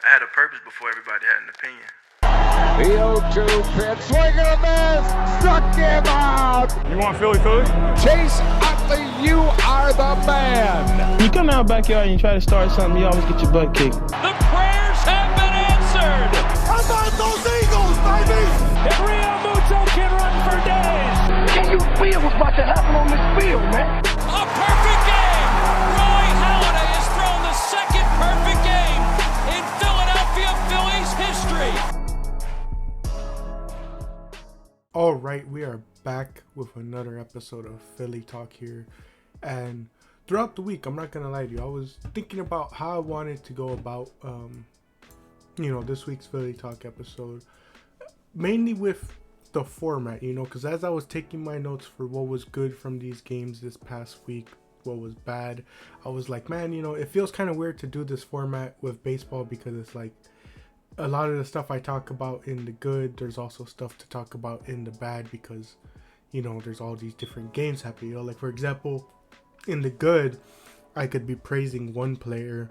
I had a purpose before everybody had an opinion. The 0-2 pitch, swing and a miss, struck him out. You want Philly? Chase Utley, you are the man. You come out backyard and you try to start something, you always get your butt kicked. The prayers have been answered. How about those Eagles, baby? And Rio Muto can run for days. Can you feel what's about to happen on this field, man? A perfect game. Roy Halladay has thrown the second perfect game in Philadelphia Phillies history. All right, we are back with another episode of Philly Talk here. And throughout the week, I'm not going to lie to you, I was thinking about how I wanted to go about, this week's Philly Talk episode. Mainly with the format, because as I was taking my notes for what was good from these games this past week, what was bad, I was like, man, it feels kind of weird to do this format with baseball because it's like, a lot of the stuff I talk about in the good, there's also stuff to talk about in the bad because, there's all these different games happening. Like, for example, in the good, I could be praising one player,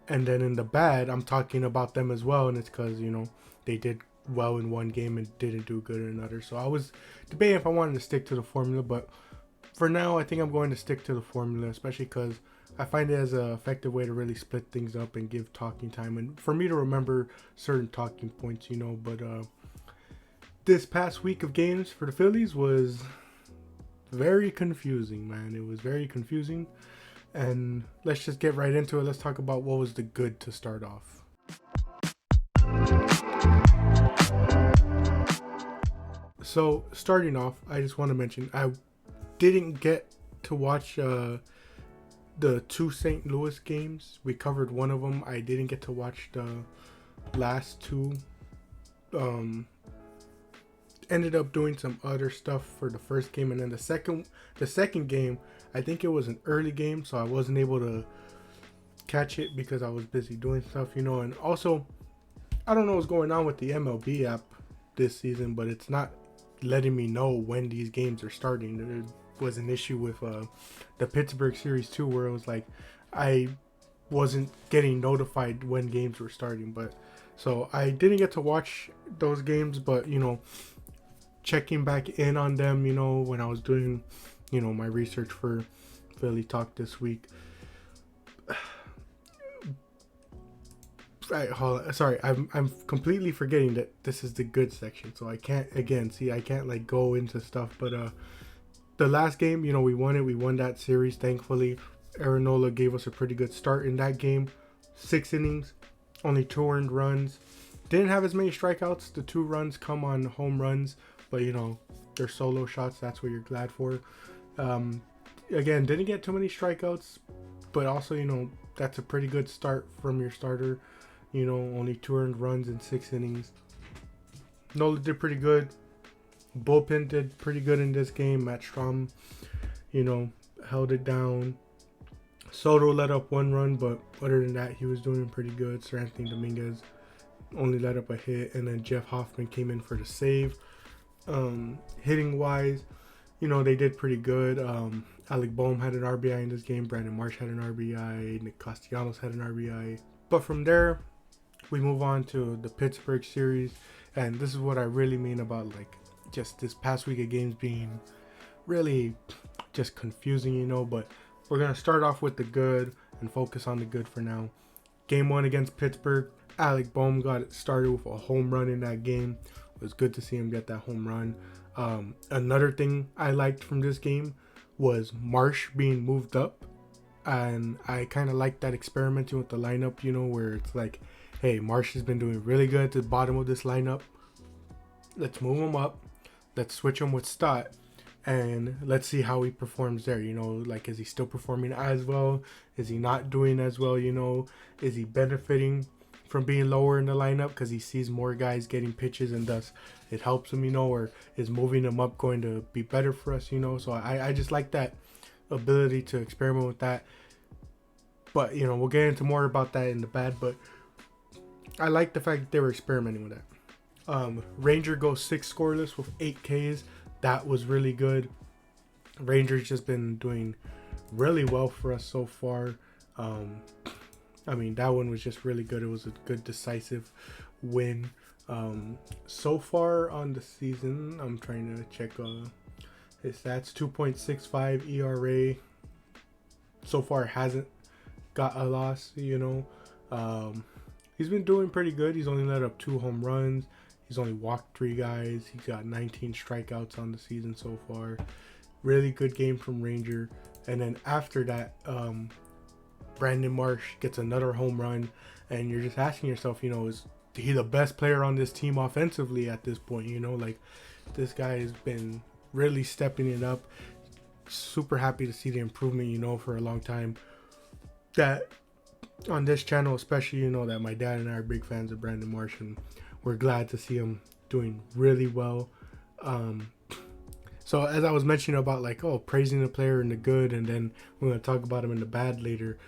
and then in the bad, I'm talking about them as well, and it's because, they did well in one game and didn't do good in another. So I was debating if I wanted to stick to the formula, but for now, I think I'm going to stick to the formula, especially because I find it as an effective way to really split things up and give talking time and for me to remember certain talking points, but this past week of games for the Phillies was very confusing, man. It was very confusing, and let's just get right into it. Let's talk about what was the good to start off. So starting off, I just want to mention I didn't get to watch the two St. Louis games. We covered one of them. I didn't get to watch the last two. Ended up doing some other stuff for the first game, and then the second game, I think it was an early game, so I wasn't able to catch it because I was busy doing stuff, and also I don't know what's going on with the MLB app this season, but it's not letting me know when these games are starting. There was an issue with the Pittsburgh series too, where it was like I wasn't getting notified when games were starting. But so I didn't get to watch those games, but checking back in on them, when I was doing my research for Philly Talk this week. Sorry, I'm completely forgetting that this is the good section, so I can't go into stuff, but the last game, we won it. We won that series, thankfully. Aaron Nola gave us a pretty good start in that game. 6 innings, only 2 earned runs. Didn't have as many strikeouts. The 2 runs come on home runs, but they're solo shots. That's what you're glad for. Again, didn't get too many strikeouts, but also, that's a pretty good start from your starter. Only 2 earned runs in 6 innings. Nola did pretty good. Bullpen did pretty good in this game. Matt Strom, held it down. Soto let up 1 run, but other than that, he was doing pretty good. Sir Anthony Dominguez only let up a hit, and then Jeff Hoffman came in for the save. Hitting wise, they did pretty good. Alec Boehm had an RBI in this game. Brandon Marsh had an RBI. Nick Castellanos had an RBI. But from there, we move on to the Pittsburgh series, and this is what I really mean about just this past week of games being really just confusing, but we're going to start off with the good and focus on the good for now. Game 1 against Pittsburgh, Alec Boehm got it started with a home run in that game. It was good to see him get that home run. Another thing I liked from this game was Marsh being moved up, and I kind of like that experimenting with the lineup, where it's like, hey, Marsh has been doing really good at the bottom of this lineup. Let's move him up. Let's switch him with Stott, and let's see how he performs there. Is he still performing as well? Is he not doing as well? Is he benefiting from being lower in the lineup because he sees more guys getting pitches and thus it helps him, or is moving him up going to be better for us, So I just like that ability to experiment with that. But, we'll get into more about that in the bad, but I like the fact that they were experimenting with that. Ranger goes 6 scoreless with 8 Ks. That was really good. Rangers just been doing really well for us so far. I mean, that one was just really good. It was a good decisive win. So far on the season, I'm trying to check his stats. 2.65 ERA. So far hasn't got a loss, He's been doing pretty good. He's only let up 2 home runs. He's only walked 3 guys. He's got 19 strikeouts on the season so far. Really good game from Ranger. And then after that, Brandon Marsh gets another home run. And you're just asking yourself, is he the best player on this team offensively at this point? Like, this guy has been really stepping it up. Super happy to see the improvement, for a long time. That on this channel, especially, that my dad and I are big fans of Brandon Marsh, and we're glad to see him doing really well. So as I was mentioning about praising the player in the good, and then we're going to talk about him in the bad later.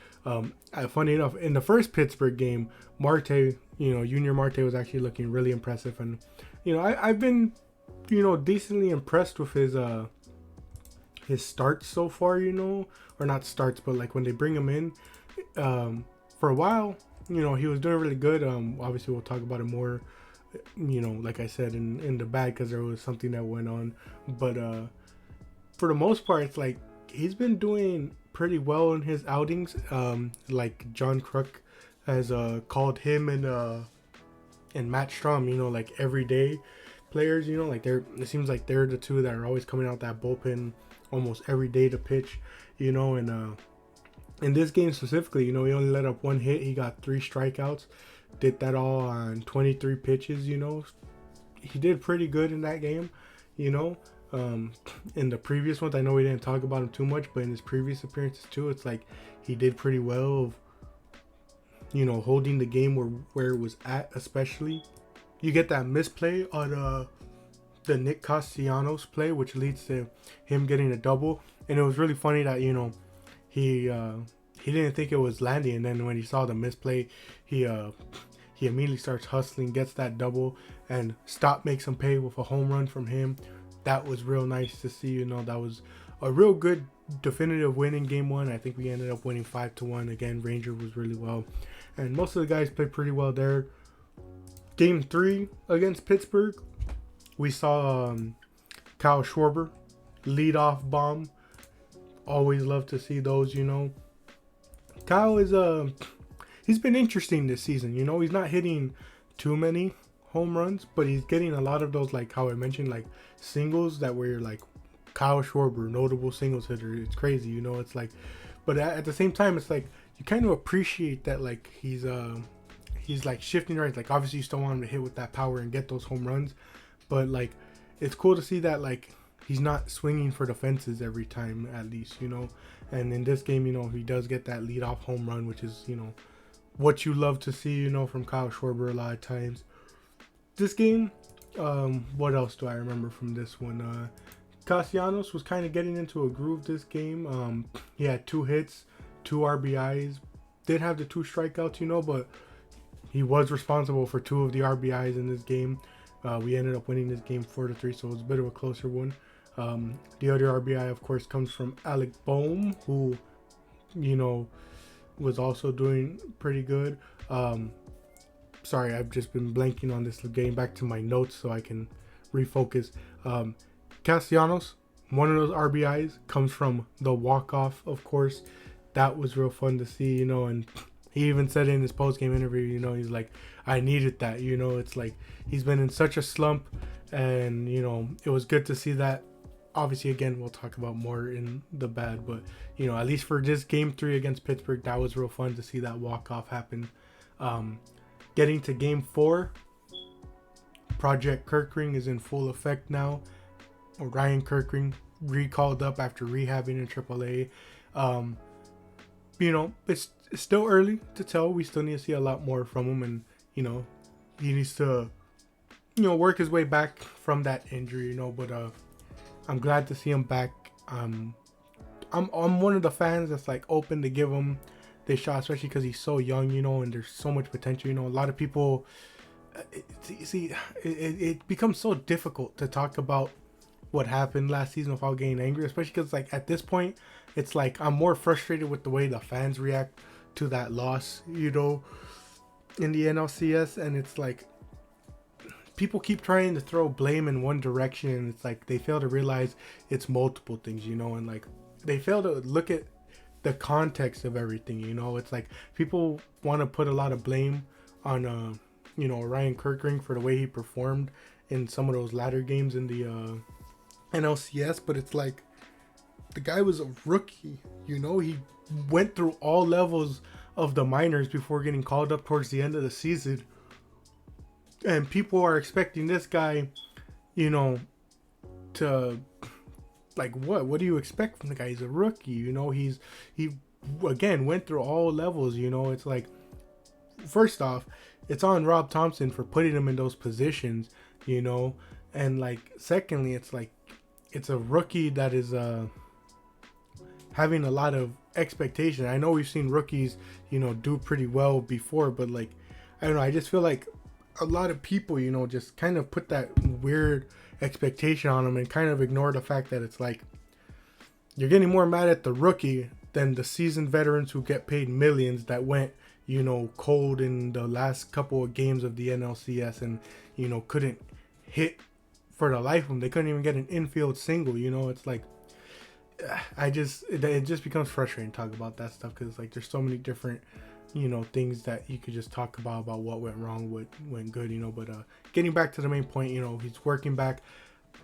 Funny enough, in the first Pittsburgh game, Marte, Junior Marte was actually looking really impressive, and I've been decently impressed with his starts so far, or not starts, but like when they bring him in. For a while, he was doing really good. Obviously we'll talk about it more, like I said, in the bad, because there was something that went on. But for the most part, it's like he's been doing pretty well in his outings. Like John Kruk has called him and Matt Strom, like everyday players. It seems like they're the two that are always coming out that bullpen almost every day to pitch. And in this game specifically, he only let up 1 hit. He got 3 strikeouts. Did that all on 23 pitches. He did pretty good in that game. In the previous ones, I know we didn't talk about him too much, but in his previous appearances too, it's like he did pretty well of, holding the game where it was at. Especially, you get that misplay on the Nick Castellanos play, which leads to him getting a double. And it was really funny that he didn't think it was landing, and then when he saw the misplay, he immediately starts hustling, gets that double, and Stott makes him pay with a home run from him. That was real nice to see. That was a real good definitive win in game 1. I think we ended up winning 5-1. Again, Ranger was really well, and most of the guys played pretty well there. Game 3 against Pittsburgh, we saw Kyle Schwarber lead-off bomb. Always love to see those. Kyle is he's been interesting this season. He's not hitting too many home runs, but he's getting a lot of those, like how I mentioned, like singles that where you're like, Kyle Schwarber, notable singles hitter. It's crazy, it's like, but at the same time, it's like you kind of appreciate that, like he's like shifting right. Like obviously you still want him to hit with that power and get those home runs, but like it's cool to see that like he's not swinging for the fences every time, at least, And in this game, he does get that leadoff home run, which is, what you love to see, from Kyle Schwarber a lot of times. This game, what else do I remember from this one? Castellanos was kind of getting into a groove this game. He had 2 hits, 2 RBIs. Did have the 2 strikeouts, but he was responsible for 2 of the RBIs in this game. We ended up winning this game 4-3, so it was a bit of a closer one. The other RBI, of course, comes from Alec Bohm, who, was also doing pretty good. Sorry, I've just been blanking on this. Getting back to my notes so I can refocus. Castellanos, one of those RBIs comes from the walk-off, of course. That was real fun to see, and he even said in his post-game interview, he's like, I needed that, it's like he's been in such a slump, and, it was good to see that. Obviously, again, we'll talk about more in the bad, but, at least for this game 3 against Pittsburgh, that was real fun to see that walk-off happen. Getting to game 4, Project Kirkring is in full effect now. Ryan Kirkring recalled up after rehabbing in AAA. It's still early to tell. We still need to see a lot more from him, and, he needs to, work his way back from that injury, but, I'm glad to see him back. I'm one of the fans that's like open to give him this shot, especially because he's so young, and there's so much potential. A lot of people it becomes so difficult to talk about what happened last season without getting angry, especially because like at this point, it's like I'm more frustrated with the way the fans react to that loss, you know, in the NLCS. And it's like people keep trying to throw blame in one direction, and it's like they fail to realize it's multiple things, you know, and like they fail to look at the context of everything, you know. It's like people want to put a lot of blame on you know, Ryan Kirkring for the way he performed in some of those latter games in the NLCS, but it's like the guy was a rookie, you know. He went through all levels of the minors before getting called up towards the end of the season, and people are expecting this guy, you know, to like what do you expect from the guy? He's a rookie, you know. He again went through all levels, you know. It's like, first off, it's on Rob Thompson for putting him in those positions, you know. And like secondly, it's like it's a rookie that is having a lot of expectation. I know we've seen rookies, you know, do pretty well before, but like, I don't know, I just feel like a lot of people, you know, just kind of put that weird expectation on him and kind of ignore the fact that it's like you're getting more mad at the rookie than the seasoned veterans who get paid millions that went, you know, cold in the last couple of games of the NLCS and, you know, couldn't hit for the life of them. They couldn't even get an infield single, you know. It's like it just becomes frustrating to talk about that stuff, because like there's so many different, you know, things that you could just talk about what went wrong, what went good, you know. But getting back to the main point, you know, he's working back.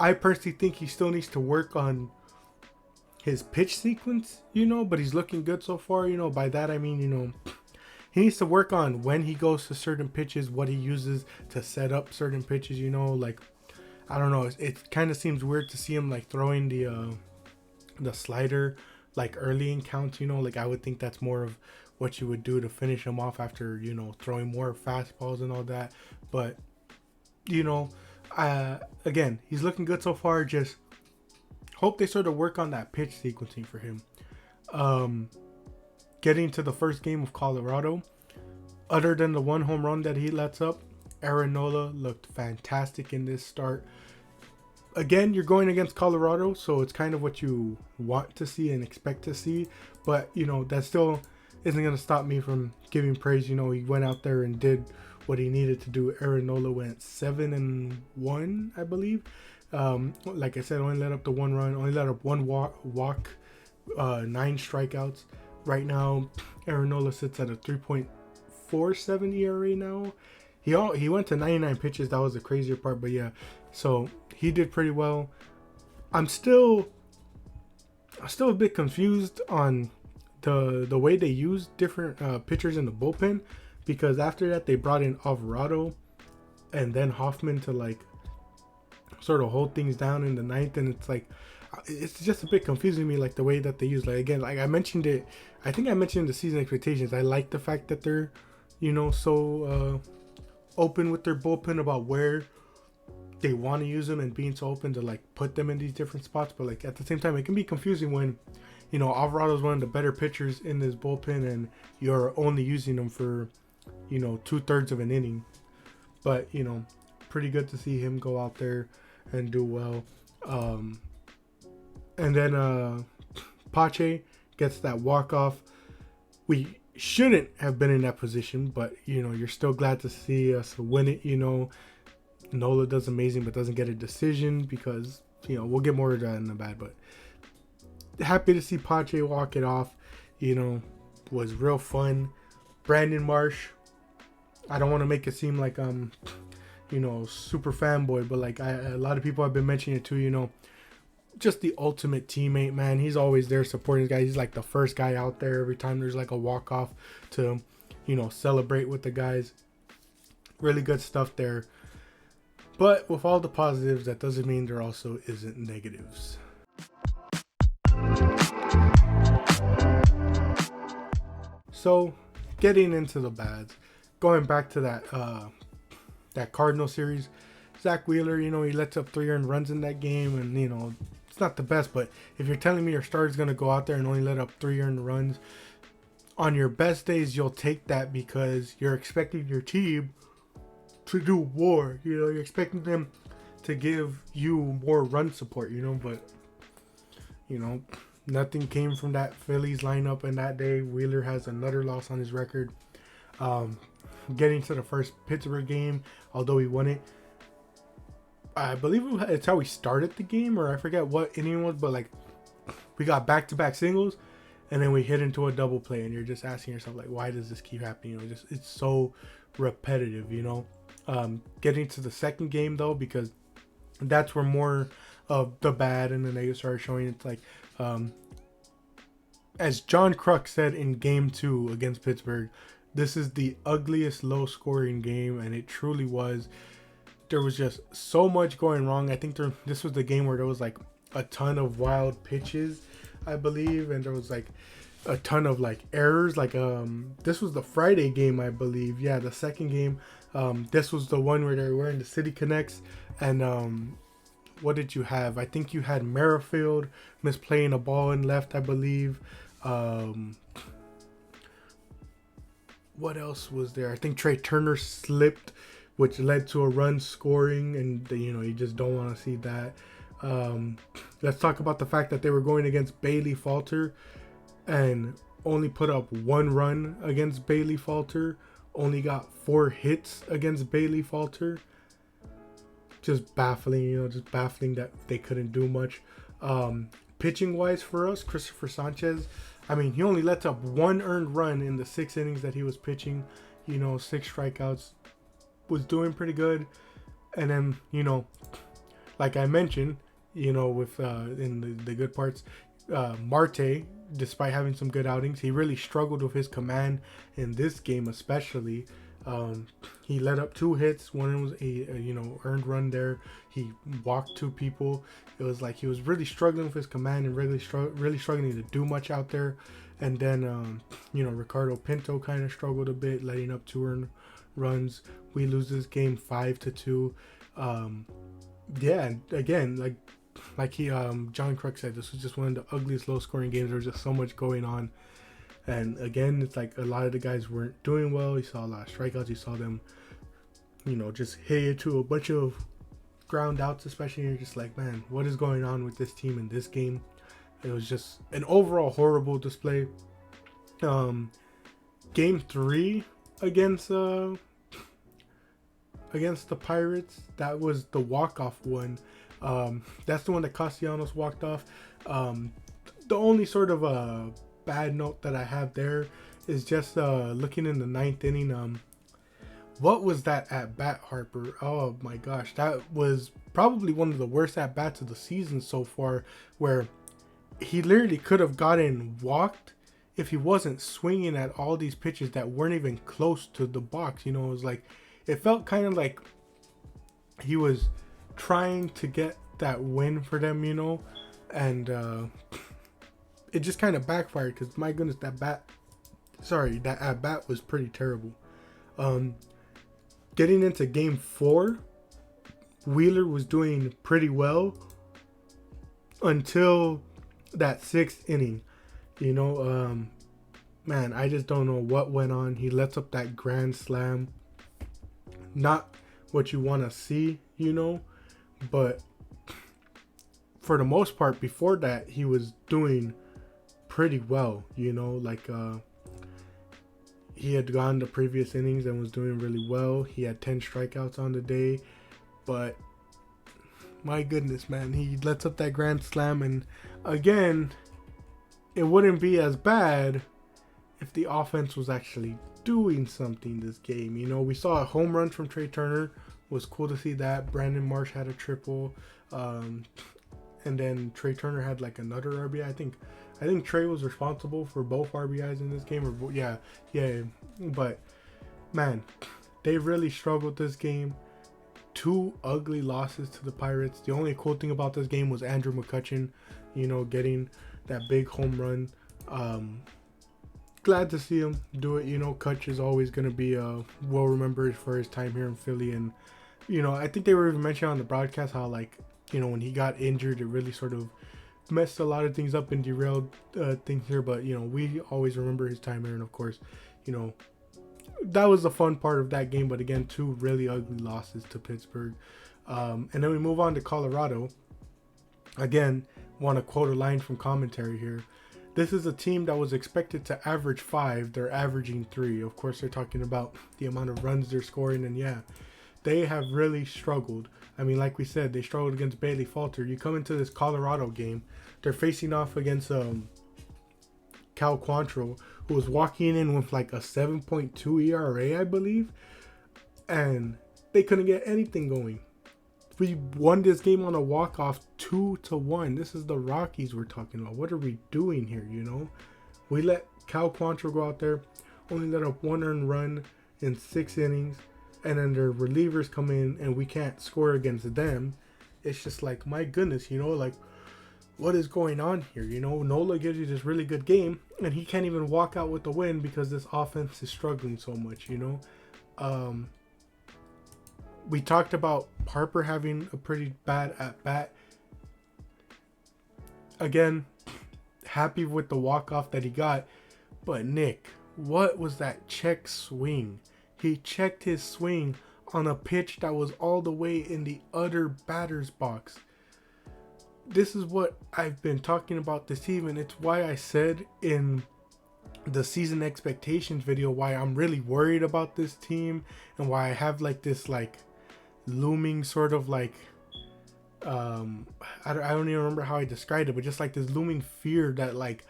I personally think he still needs to work on his pitch sequence, you know, but he's looking good so far, you know. By that I mean, you know, he needs to work on when he goes to certain pitches, what he uses to set up certain pitches, you know. Like, I don't know, it kind of seems weird to see him like throwing the slider like early in counts, you know. Like, I would think that's more of what you would do to finish him off after, you know, throwing more fastballs and all that. But, you know, again, he's looking good so far. Just hope they sort of work on that pitch sequencing for him. Getting to the first game of Colorado, other than the one home run that he lets up, Aaron Nola looked fantastic in this start. Again, you're going against Colorado, so it's kind of what you want to see and expect to see. But, you know, that still isn't going to stop me from giving praise. You know, he went out there and did what he needed to do. Aaron Nola went 7-1, I believe. Like I said, only let up the one run, only let up one walk, 9 strikeouts. Right now, Aaron Nola sits at a 3.47 ERA now. He went to 99 pitches. That was the crazier part. But yeah, so he did pretty well. I'm still a bit confused on the way they use different pitchers in the bullpen, because after that they brought in Alvarado and then Hoffman to like sort of hold things down in the ninth, and it's like it's just a bit confusing to me, like the way that they use, like, again, like I mentioned it, I think I mentioned the season expectations. I like the fact that they're, you know, so open with their bullpen about where they want to use them and being so open to like put them in these different spots. But like at the same time, it can be confusing when, you know, Alvarado is one of the better pitchers in this bullpen and you're only using them for, you know, 2/3 of an inning. But, you know, pretty good to see him go out there and do well. And then Pache gets that walk-off. We shouldn't have been in that position, but, you know, you're still glad to see us win it, you know. Nola does amazing, but doesn't get a decision because, you know, we'll get more of that in the bad. But happy to see Pache walk it off, you know, was real fun. Brandon Marsh, I don't want to make it seem like I'm, you know, super fanboy, but like a lot of people have been mentioning it too, you know, just the ultimate teammate, man. He's always there supporting his guys. He's like the first guy out there every time there's like a walk-off to, you know, celebrate with the guys. Really good stuff there. But with all the positives, that doesn't mean there also isn't negatives. So, getting into the bads, going back to that Cardinal series, Zach Wheeler, you know, he lets up 3 earned runs in that game, and, you know, it's not the best, but if you're telling me your starter's going to go out there and only let up 3 earned runs, on your best days, you'll take that because you're expecting your team to do more. You know, you're expecting them to give you more run support, you know, but, you know, Nothing came from that Phillies lineup in that day. Wheeler has another loss on his record. Getting to the first Pittsburgh game, although he won it, I believe it's how we started the game, or I forget what inning it was, but like we got back-to-back singles, and then we hit into a double play, and you're just asking yourself like, why does this keep happening? You know, just it's so repetitive, you know. Getting to the second game though, because that's where more of the bad and the negative started showing. It's like, as John Kruk said in Game 2 against Pittsburgh, this is the ugliest low-scoring game, and it truly was. There was just so much going wrong. I think this was the game where there was like a ton of wild pitches, I believe, and there was like a ton of like errors. Like this was the Friday game, I believe. Yeah, the second game. This was the one where they were in the City Connects, and what did you have? I think you had Merrifield misplaying a ball in left, I believe. What else was there? I think Trey Turner slipped, which led to a run scoring, and you know, you just don't want to see that. Let's talk about the fact that they were going against Bailey Falter and only put up 1 run against Bailey Falter, only got 4 hits against Bailey Falter. Just baffling, you know, just baffling that they couldn't do much. Pitching wise for us, Christopher Sanchez, I mean, he only let up 1 earned run in the 6 innings that he was pitching, you know, 6 strikeouts. Was doing pretty good. And then, you know, like I mentioned, you know, with in the good parts, Marte, despite having some good outings, he really struggled with his command in this game, especially. He let up 2 hits. One was a you know, earned run there. He walked 2 people. It was like he was really struggling with his command and really struggling to do much out there. And then you know, Ricardo Pinto kind of struggled a bit, letting up 2 earned runs. We lose this game 5-2. Yeah, and again, like he John Kruk said, this was just one of the ugliest low scoring games. There was just so much going on, and again, it's like a lot of the guys weren't doing well. You saw a lot of strikeouts. You saw them, you know, just hit into a bunch of ground outs, especially. And you're just like, man, what is going on with this team in this game? It was just an overall horrible display. Game 3 against the Pirates, that was the walk-off one. That's the one that Castellanos walked off. The only sort of bad note that I have there is just looking in the 9th inning. What was that at bat, Harper? Oh my gosh, that was probably one of the worst at bats of the season so far, where he literally could have gotten walked if he wasn't swinging at all these pitches that weren't even close to the box. You know, it was like, it felt kind of like he was trying to get that win for them, you know, and it just kind of backfired because, my goodness, that at bat was pretty terrible. Getting into game 4, Wheeler was doing pretty well until that 6th inning. You know, man, I just don't know what went on. He lets up that grand slam. Not what you want to see, you know, but for the most part, before that, he was doing pretty well, you know, like he had gone the previous innings and was doing really well. He had 10 strikeouts on the day, but my goodness, man, he lets up that grand slam, and again, it wouldn't be as bad if the offense was actually doing something this game. You know, we saw a home run from Trey Turner. It was cool to see that. Brandon Marsh had a triple, and then Trey Turner had like another RBI. I think Trey was responsible for both RBIs in this game. Or yeah. But man, they really struggled this game. 2 ugly losses to the Pirates. The only cool thing about this game was Andrew McCutchen, you know, getting that big home run. Glad to see him do it. You know, Kutch is always going to be well remembered for his time here in Philly. And, you know, I think they were even mentioning on the broadcast how, like, you know, when he got injured, it really sort of messed a lot of things up and derailed things here. But, you know, we always remember his time here. And, of course, you know, that was the fun part of that game. But, again, 2 really ugly losses to Pittsburgh. And then we move on to Colorado. Again, want to quote a line from commentary here. This is a team that was expected to average 5. They're averaging 3. Of course, they're talking about the amount of runs they're scoring, and yeah, they have really struggled. I mean, like we said, they struggled against Bailey Falter. You come into this Colorado game, they're facing off against Cal Quantrill, who was walking in with like a 7.2 ERA, I believe, and they couldn't get anything going. We won this game on a walk-off 2-1. This is the Rockies we're talking about. What are we doing here, you know? We let Cal Quantrill go out there, only let up 1 earned run in 6 innings, and then their relievers come in and we can't score against them. It's just like, my goodness, you know, like, what is going on here? You know, Nola gives you this really good game, and he can't even walk out with the win because this offense is struggling so much, you know? We talked about Harper having a pretty bad at-bat. Again, happy with the walk-off that he got. But Nick, what was that check swing? He checked his swing on a pitch that was all the way in the other batter's box. This is what I've been talking about this team, and it's why I said in the season expectations video why I'm really worried about this team, and why I have like this like looming sort of like I don't even remember how I described it, but just like this looming fear that like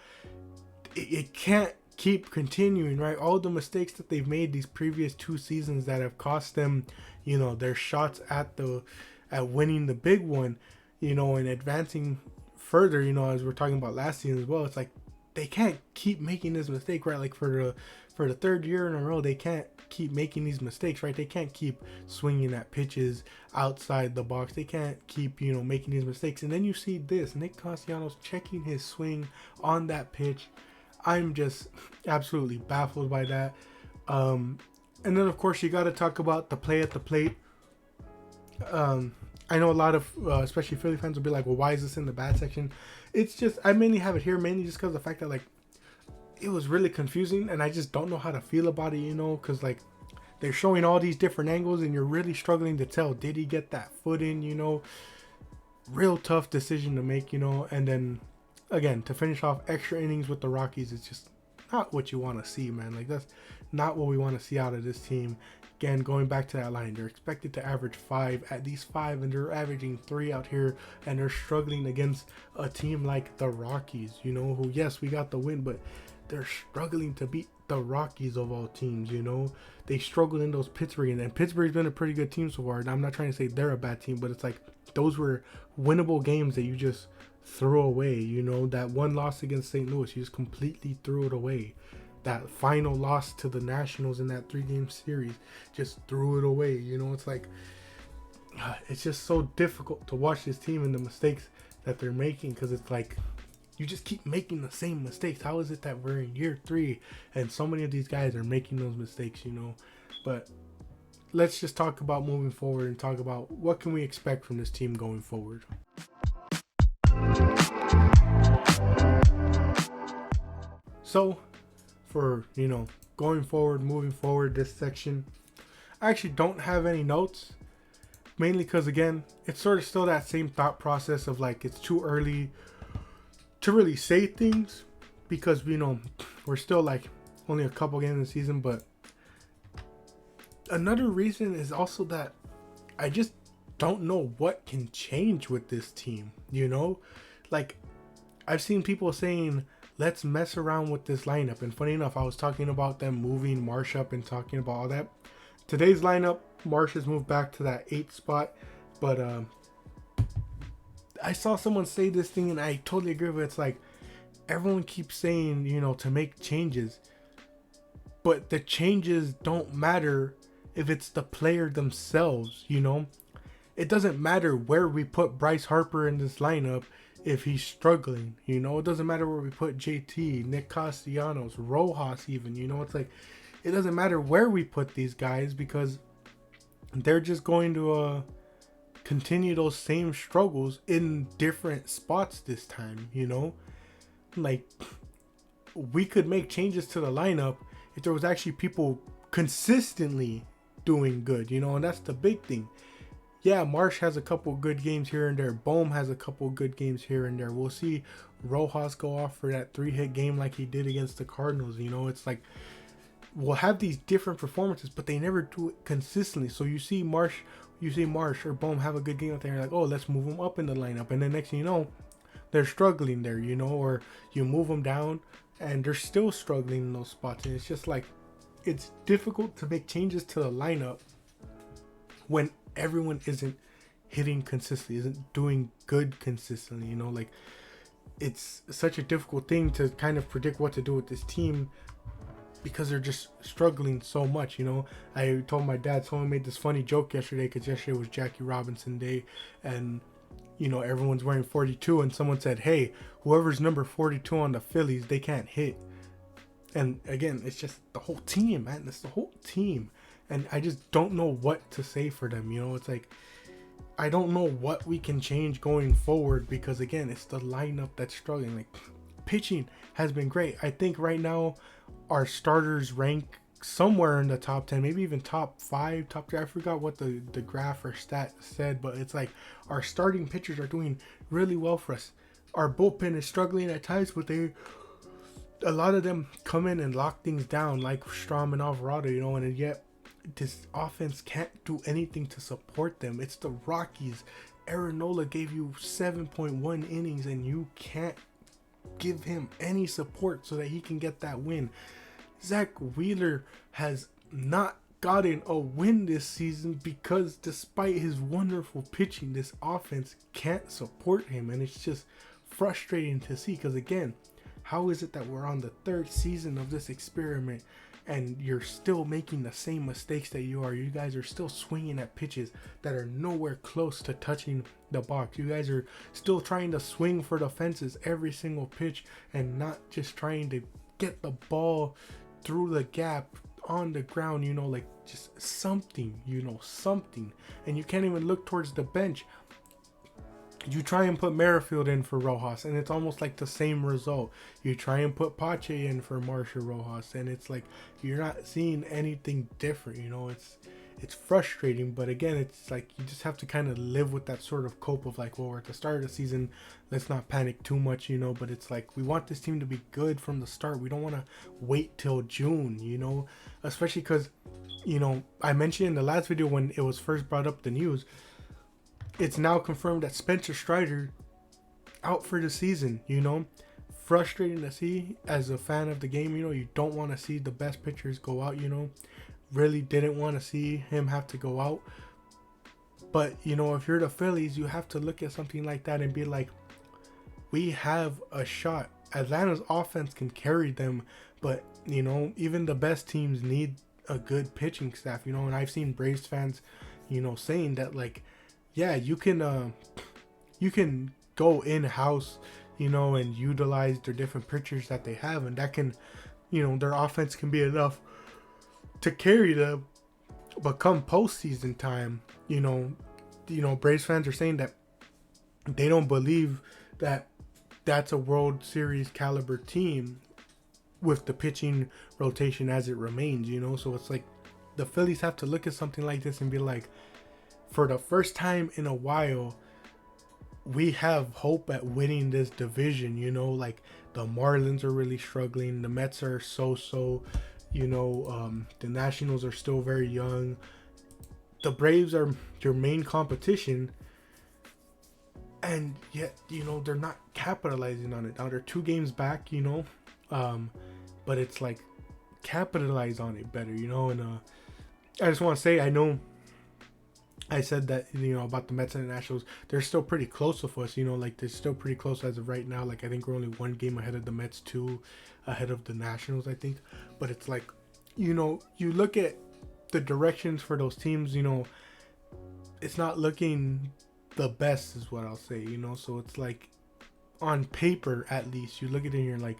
it can't keep continuing, right? All the mistakes that they've made these previous 2 seasons that have cost them, you know, their shots at winning the big one, you know, and advancing further, you know, as we're talking about last season as well. It's like they can't keep making this mistake, right? Like for the 3rd year in a row, they can't keep making these mistakes, right? They can't keep swinging at pitches outside the box. They can't keep, you know, making these mistakes. And then you see this, Nick Castellanos checking his swing on that pitch. I'm just absolutely baffled by that. And then of course you got to talk about the play at the plate. I know a lot of especially Philly fans will be like, well, why is this in the bad section? It's just, I mainly have it here mainly just because of the fact that like it was really confusing, and I just don't know how to feel about it, you know, because like they're showing all these different angles and you're really struggling to tell, did he get that foot in, you know? Real tough decision to make, you know. And then again, to finish off extra innings with the Rockies, it's just not what you want to see, man. Like, that's not what we want to see out of this team. Again, going back to that line, they're expected to average 5, at least 5, and they're averaging 3 out here, and they're struggling against a team like the Rockies, you know, who, yes, we got the win, but they're struggling to beat the Rockies of all teams, you know. They struggled in those Pittsburgh, and Pittsburgh's been a pretty good team so far, and I'm not trying to say they're a bad team, but it's like those were winnable games that you just threw away, you know. That one loss against St. Louis, you just completely threw it away. That final loss to the Nationals in that 3-game series, just threw it away, you know. It's like, it's just so difficult to watch this team and the mistakes that they're making, because it's like, you just keep making the same mistakes. How is it that we're in year 3 and so many of these guys are making those mistakes, you know? But let's just talk about moving forward and talk about what can we expect from this team going forward. So, for, you know, going forward, moving forward, this section, I actually don't have any notes. Mainly because, again, it's sort of still that same thought process of like, it's too early to really say things, because, you know, we're still like only a couple games in the season. But another reason is also that I just don't know what can change with this team, you know. Like, I've seen people saying, let's mess around with this lineup, and funny enough, I was talking about them moving Marsh up and talking about all that. Today's lineup, Marsh has moved back to that 8th spot, but I saw someone say this thing, and I totally agree with it. It's like, everyone keeps saying, you know, to make changes, but the changes don't matter if it's the player themselves, you know. It doesn't matter where we put Bryce Harper in this lineup if he's struggling, you know. It doesn't matter where we put JT, Nick Castellanos, Rojas even, you know. It's like, it doesn't matter where we put these guys, because they're just going to continue those same struggles in different spots this time, you know. Like, we could make changes to the lineup if there was actually people consistently doing good, you know. And that's the big thing. yeah, Marsh has a couple good games here and there. Bohm has a couple good games here and there. We'll see Rojas go off for that 3-hit game like he did against the Cardinals. You know, it's like we'll have these different performances, but they never do it consistently. So you see Marsh or Bohm have a good game out there. You're like, oh, let's move them up in the lineup. And then next thing you know, they're struggling there, you know, or you move them down and they're still struggling in those spots. And it's just like, it's difficult to make changes to the lineup when everyone isn't hitting consistently, isn't doing good consistently, you know, like it's such a difficult thing to kind of predict what to do with this team because they're just struggling so much, you know. I told my dad, someone made this funny joke yesterday because yesterday was Jackie Robinson Day and, you know, everyone's wearing 42 and someone said, hey, whoever's number 42 on the Phillies, they can't hit. And again, it's just the whole team, man. It's the whole team. And I just don't know what to say for them, you know. It's like, I don't know what we can change going forward because, again, it's the lineup that's struggling. Like, pitching has been great. I think right now our starters rank somewhere in the top 10, maybe even top 5, top 3. I forgot what the graph or stat said, but it's like our starting pitchers are doing really well for us. Our bullpen is struggling at times, but a lot of them come in and lock things down like Strom and Alvarado, you know, and yet this offense can't do anything to support them. It's the Rockies. Aaron Nola gave you 7.1 innings and you can't give him any support so that he can get that win. Zach Wheeler has not gotten a win this season because despite his wonderful pitching, this offense can't support him, and it's just frustrating to see because, again, how is it that we're on the 3rd season of this experiment and you're still making the same mistakes that you are? You guys are still swinging at pitches that are nowhere close to touching the box. You guys are still trying to swing for the fences every single pitch and not just trying to get the ball through the gap on the ground, you know, like just something, you know, something. And you can't even look towards the bench. You try and put Merrifield in for Rojas, and it's almost like the same result. You try and put Pache in for Marsh or Rojas, and it's like you're not seeing anything different. You know, it's frustrating, but again, it's like you just have to kind of live with that sort of cope of like, well, we're at the start of the season, let's not panic too much, you know. But it's like we want this team to be good from the start. We don't want to wait till June, you know, especially because, you know, I mentioned in the last video when it was first brought up the news. It's now confirmed that Spencer Strider out for the season, you know. Frustrating to see as a fan of the game, you know. You don't want to see the best pitchers go out, you know. Really didn't want to see him have to go out. But, you know, if you're the Phillies, you have to look at something like that and be like, we have a shot. Atlanta's offense can carry them, but, you know, even the best teams need a good pitching staff, you know. And I've seen Braves fans, you know, saying that, like, yeah, you can go in-house, you know, and utilize their different pitchers that they have, and that can, you know, their offense can be enough to carry them. But come postseason time, you know, Braves fans are saying that they don't believe that that's a World Series caliber team with the pitching rotation as it remains, you know. So it's like the Phillies have to look at something like this and be like, for the first time in a while, we have hope at winning this division, you know. Like the Marlins are really struggling, the Mets are so, you know, the Nationals are still very young. The Braves are your main competition, and yet, you know, they're not capitalizing on it. Now they're 2 games back, you know, but it's like capitalize on it better, you know. And I just want to say, I know I said that, you know, about the Mets and the Nationals, they're still pretty close with us, you know, like they're still pretty close as of right now. Like I think we're only 1 game ahead of the Mets, 2 ahead of the Nationals, I think. But it's like, you know, you look at the directions for those teams, you know, it's not looking the best is what I'll say, you know. So it's like on paper, at least, you look at it and you're like,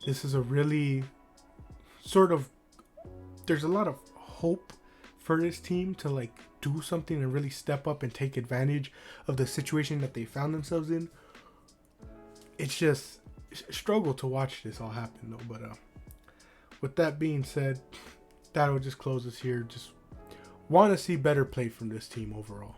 this is a really sort of, there's a lot of hope for this team to like do something and really step up and take advantage of the situation that they found themselves in. It's just a struggle to watch this all happen though. But with that being said, that'll just close us here. Just want to see better play from this team overall.